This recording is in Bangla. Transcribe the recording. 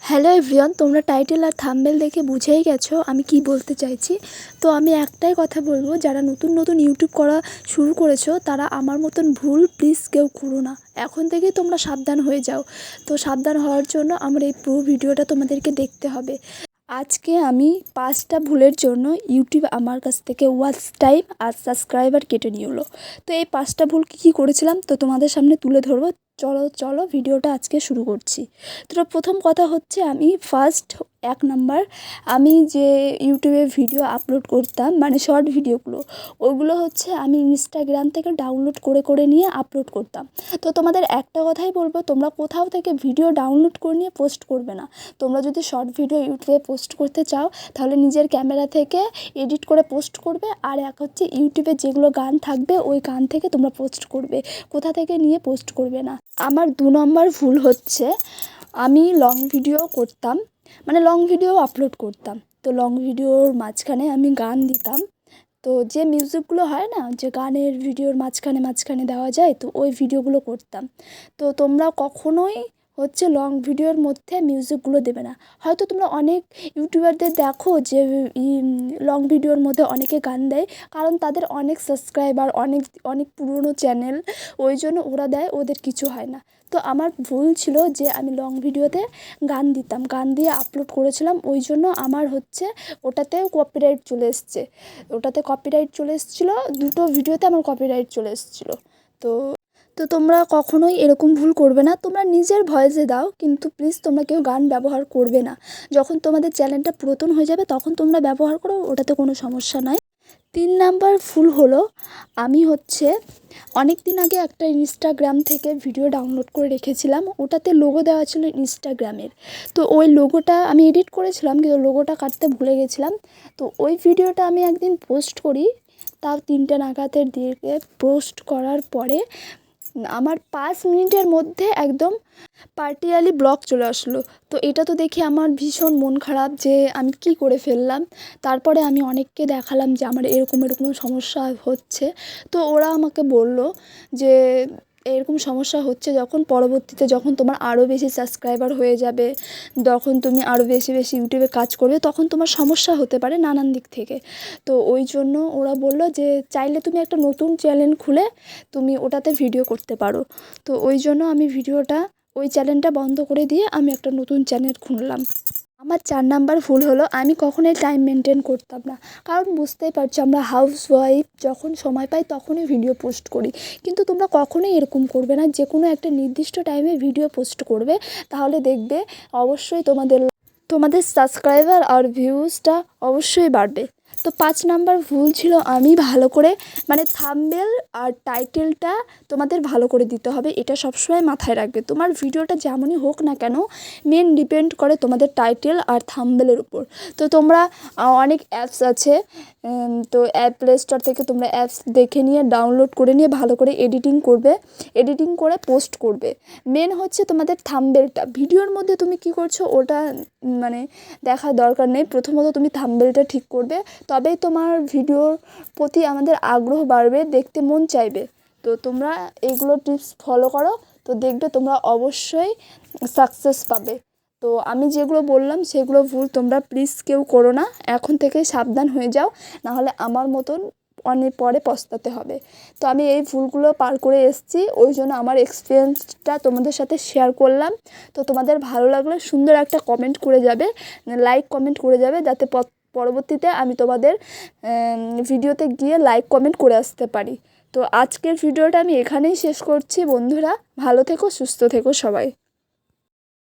হ্যালো এভরিওয়ান, তোমরা টাইটেল আর থাম্বনেল দেখে বুঝেই গেছো আমি কি বলতে চাইছি। তো আমি একটাই কথা বলবো, যারা নতুন নতুন ইউটিউব করা শুরু করেছো তারা আমার মতন ভুল প্লিজ কেউ করো না। এখন থেকেই তোমরা সাবধান হয়ে যাও। তো সাবধান হওয়ার জন্য আমার এই পুরো ভিডিওটা তোমাদেরকে দেখতে হবে। আজকে আমি 5টা ভুলের জন্য ইউটিউব আমার কাছ থেকে ওয়াচ টাইম আর সাবস্ক্রাইবার কেটে নিলো। তো এই 5টা ভুল কী করেছিলাম তো তোমাদের সামনে তুলে ধরবো। চলো ভিডিওটা আজকে শুরু করছি। তো প্রথম কথা হচ্ছে, আমি ফার্স্ট 1 নাম্বার, আমি যে ইউটিউবে ভিডিও আপলোড করতাম মানে শর্ট ভিডিওগুলো, ওগুলো হচ্ছে আমি ইনস্টাগ্রাম থেকে ডাউনলোড করে নিয়ে আপলোড করতাম। তো তোমাদের একটা কথাই বলবো, তোমরা কোথাও থেকে ভিডিও ডাউনলোড করে নিয়ে পোস্ট করবে না। তোমরা যদি শর্ট ভিডিও ইউটিউবে পোস্ট করতে চাও তাহলে নিজের ক্যামেরা থেকে এডিট করে পোস্ট করবে, আর এক হচ্ছে ইউটিউবে যেগুলো গান থাকবে ওই গান থেকে তোমরা পোস্ট করবে, কোথা থেকে নিয়ে পোস্ট করবে না। আমার 2 নম্বর ভুল হচ্ছে, আমি লং ভিডিও করতাম মানে লং ভিডিও আপলোড করতাম। তো লং ভিডিওর মাঝখানে আমি গান দিতাম। তো যে মিউজিকগুলো হয় না, যে গানের ভিডিওর মাঝখানে দেওয়া যায়, তো ওই ভিডিওগুলো করতাম। তো তোমরা কখনোই হচ্ছে লং ভিডিওর মধ্যে মিউজিকগুলো দেবে না। হয়তো তোমরা অনেক ইউটিউবারদের দেখো যে লং ভিডিওর মধ্যে অনেকে গান দেয়, কারণ তাদের অনেক সাবস্ক্রাইবার, অনেক অনেক পুরনো চ্যানেল, ওই জন্য ওরা দেয়, ওদের কিছু হয় না। তো আমার ভুল ছিল যে আমি লং ভিডিওতে গান দিতাম, গান দিয়ে আপলোড করেছিলাম, ওই জন্য আমার হচ্ছে ওটাতেও কপিরাইট চলে এসছে। ওটাতে কপিরাইট চলে এসেছিলো, 2টো ভিডিওতে আমার কপিরাইট চলে এসেছিলো। তো তো তোমরা কখনোই এরকম ভুল করবে না। তোমরা নিজের ভয়েসে দাও, কিন্তু প্লিজ তোমরা কেউ গান ব্যবহার করবে না। যখন তোমাদের চ্যানেলটা পুরাতন হয়ে যাবে তখন তোমরা ব্যবহার করো, ওটাতে কোনো সমস্যা নয়। 3 নাম্বার ভুল হলো, আমি হচ্ছে অনেক দিন আগে একটা ইনস্টাগ্রাম থেকে ভিডিও ডাউনলোড করে রেখেছিলাম, ওটাতে লোগো দেওয়া ছিল ইনস্টাগ্রামের। তো ওই লোগোটা আমি এডিট করেছিলাম, কিন্তু লোগোটা কাটতে ভুলে গেছিলাম। তো ওই ভিডিওটা আমি একদিন পোস্ট করি, তাও 3টে নাগাদের দিকে পোস্ট করার পরে আমার 5 মিনিটের মধ্যে একদম পার্টিয়ালি ব্লক চলে আসলো। তো এটা তো দেখে আমার ভীষণ মন খারাপ যে আমি কি করে ফেললাম। তারপরে আমি অনেককে দেখালাম যে আমার এরকম সমস্যা হচ্ছে। তো ওরা আমাকে বলল যে এরকম সমস্যা হচ্ছে যখন পরবর্তীতে যখন তোমার আরও বেশি সাবস্ক্রাইবার হয়ে যাবে, যখন তুমি আরও বেশি ইউটিউবে কাজ করবে, তখন তোমার সমস্যা হতে পারে নানান দিক থেকে। তো ওই জন্য ওরা বলল যে চাইলে তুমি একটা নতুন চ্যানেল খুলে তুমি ওটাতে ভিডিও করতে পারো। তো ওই জন্য আমি ওই চ্যানেলটা বন্ধ করে দিয়ে আমি একটা নতুন চ্যানেল খুললাম। আমার 4 নাম্বার ভুল হলো, আমি কখনোই টাইম মেনটেন করতাম না। কারণ বুঝতেই পারছো, আমরা হাউসওয়াইফ, যখন সময় পাই তখনই ভিডিও পোস্ট করি। কিন্তু তোমরা কখনোই এরকম করবে না, যে কোনো একটা নির্দিষ্ট টাইমে ভিডিও পোস্ট করবে, তাহলে দেখবে অবশ্যই তোমাদের সাবস্ক্রাইবার আর ভিউজটা অবশ্যই বাড়বে। তো 5 নাম্বার ভুল ছিল, আমি ভালো করে মানে থাম্বনেল আর টাইটেলটা তোমাদের ভালো করে দিতে হবে, এটা সবসময় মাথায় রাখবে। তোমার ভিডিওটা যেমনই হোক না কেন, মেন ডিপেন্ড করে তোমাদের টাইটেল আর থাম্বনেলের উপর। তো তোমরা অনেক অ্যাপস আছে, তো প্লে স্টোর থেকে তোমরা অ্যাপস দেখে নিয়ে ডাউনলোড করে নিয়ে ভালো করে এডিটিং করে পোস্ট করবে। মেন হচ্ছে তোমাদের থাম্বনেলটা, ভিডিওর মধ্যে তুমি কি করছো ওটা মানে দেখার দরকার নেই। প্রথমত তুমি থাম্বনেলটা ঠিক করবে, তবেই তোমার ভিডিওর প্রতি আমাদের আগ্রহ বাড়বে, দেখতে মন চাইবে। তো তোমরা এগুলো টিপস ফলো করো, তো দেখবে তোমরা অবশ্যই সাকসেস পাবে। তো আমি যেগুলো বললাম সেগুলো ভুল তোমরা প্লিজ কেউ করো না, এখন থেকে সাবধান হয়ে যাও, নাহলে আমার মতন অনেক পরে পস্তাতে হবে। তো আমি এই ভুলগুলো পার করে এসেছি, ওই জন্য আমার এক্সপিরিয়েন্সটা তোমাদের সাথে শেয়ার করলাম। তো তোমাদের ভালো লাগলে সুন্দর একটা কমেন্ট করে যাবে, লাইক কমেন্ট করে যাবে, যাতে পরবর্তীতে আমি তোমাদের ভিডিওতে গিয়ে লাইক কমেন্ট করে আসতে পারি। তো আজকের ভিডিওটা আমি এখানেই শেষ করছি বন্ধুরা, ভালো থেকো, সুস্থ থেকো সবাই।